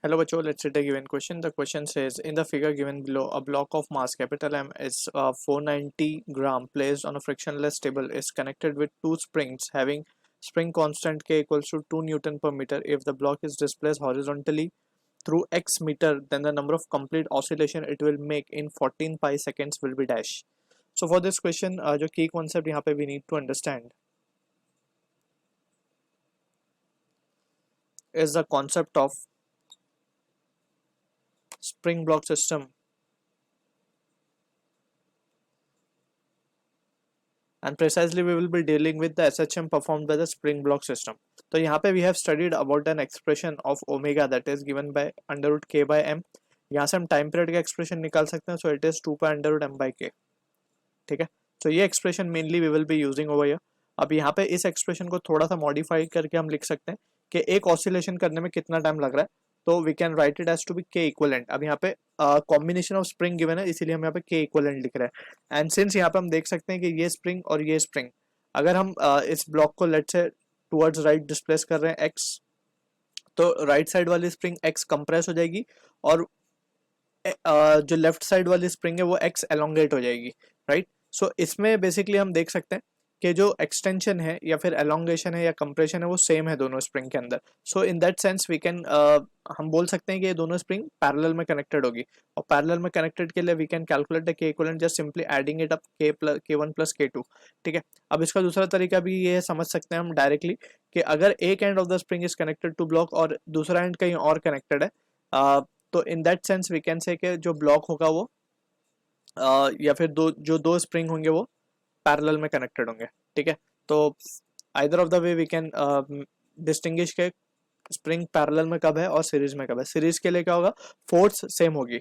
Hello, Bacho. Let's take a given question. The question says, in the figure given below, a block of mass capital M is 490 gram placed on a frictionless table is connected with two springs having spring constant K equals to 2 Newton per meter. If the block is displaced horizontally through X meter, then the number of complete oscillation it will make in 14 pi seconds will be dash. So for this question, जो key concept यहाँ पे we need to understand is the concept of spring block system, and precisely we will be dealing with the SHM performed by the spring block system. तो यहाँ पे we have studied about an expression of omega that is given by under root k by m. यहाँ से हम time period का expression निकाल सकते हैं, so it is 2 pi under root m by k. ठीक है, तो ये expression mainly we will be using over here. अब यहाँ पे इस एक्सप्रेशन को थोड़ा सा मॉडिफाई करके हम लिख सकते हैं कि एक ऑसिलेशन करने में कितना टाइम लग रहा है, तो we can write it as to be k equivalent. अब यहाँ पे कॉम्बिनेशन ऑफ स्प्रिंग गिवन है, इसीलिए हम यहाँ पे के इक्वलेंट लिख रहे हैं. एंड सिंस यहाँ पे हम देख सकते हैं कि ये स्प्रिंग और ये स्प्रिंग, अगर हम इस ब्लॉक को लेट से टुवर्ड्स राइट डिस्प्लेस कर रहे हैं एक्स, तो राइट साइड वाली स्प्रिंग एक्स कंप्रेस हो जाएगी और जो लेफ्ट साइड वाली स्प्रिंग है वो एक्स एलोंगेट हो जाएगी, राइट. सो इसमें बेसिकली हम देख सकते हैं कि जो एक्सटेंशन है या फिर एलोंगेशन है या कंप्रेशन है वो सेम है दोनों स्प्रिंग के अंदर. So in that sense we can हम बोल सकते हैं कि ये दोनों स्प्रिंग पैरेलल में कनेक्टेड होगी, और पैरेलल में कनेक्टेड के लिए वी कैन कैलकुलेट द के equivalent just simply adding it up k1 plus k2. ठीक है, अब इसका दूसरा तरीका भी ये समझ सकते हैं हम डायरेक्टली कि अगर एक end of the spring is connected to block और दूसरा एंड कहीं और कनेक्टेड है, तो in that sense we can say कि जो ब्लॉक होगा वो या फिर दो स्प्रिंग होंगे वो पैरेलल में कनेक्टेड होंगे. ठीक है, तो either of the way we can distinguish के स्प्रिंग पैरेलल में कब है और सीरीज में कब है. सीरीज के लिए क्या होगा, फोर्स सेम होगी,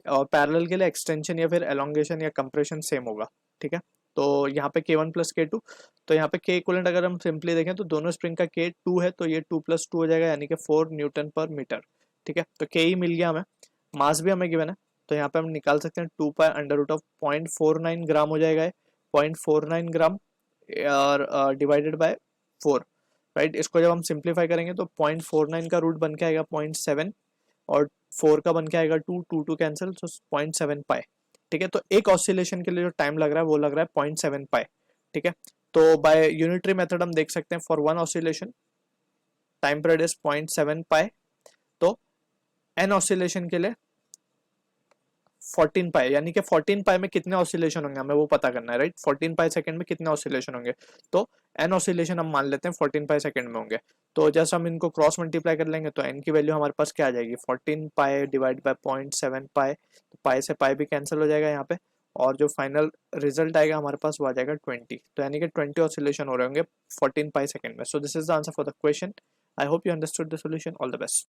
और पैरेलल के लिए एक्सटेंशन या फिर एलोंगेशन या कंप्रेशन सेम होगा. ठीक है, तो यहाँ पे k1 प्लस k2, तो यहाँ पे k इक्वलेंट अगर हम सिंपली देखें तो दोनों स्प्रिंग का k 2 है, तो ये 2 प्लस 2 हो जाएगा, यानी कि 4 न्यूटन पर मीटर. ठीक है, तो k ही मिल गया हमें, मास भी हमें गिवन है, तो यहाँ पे हम निकाल सकते हैं 2 पाई अंडर रूट ऑफ 0.49 ग्राम हो जाएगा, 0.49 ग्राम और डिवाइडेड बाय 4, राइट. इसको जब हम सिंप्लीफाई करेंगे तो 0.49 का रूट बन के आएगा 0.7 और 4 का बन के आएगा 2 कैंसिल, तो 0.7 पाई. ठीक है, तो एक ऑसिलेशन के लिए जो टाइम लग रहा है वो लग रहा है 0.7 पाई. ठीक है, तो बाय यूनिटरी मेथड हम देख सकते हैं for one oscillation time period is 0.7 पाई, तो एन ऑसिलेशन के लिए 14 पाई, यानी कि 14 पाई में कितने ऑसिलेशन होंगे हमें वो पता करना है, राइट. 14 पाई सेकंड में कितने ऑसिलेशन होंगे, तो एन ऑसिलेशन हम मान लेते हैं 14 पाई सेकंड में होंगे. तो जैसे हम इनको क्रॉस मल्टीप्लाई कर लेंगे तो एन की वैल्यू हमारे पास क्या आ जाएगी, 14 पाई डिवाइड बाय 0.7 पाई, तो पाई से पाई भी कैंसिल हो जाएगा यहाँ पे, और जो फाइनल रिजल्ट आएगा हमारे पास वो आ जाएगा 20, तो यानी कि 20 ऑसिलेशन हो रहे होंगे 14 पाई सेकंड में. So this is the answer for the question. I hope you understood the solution. All the best.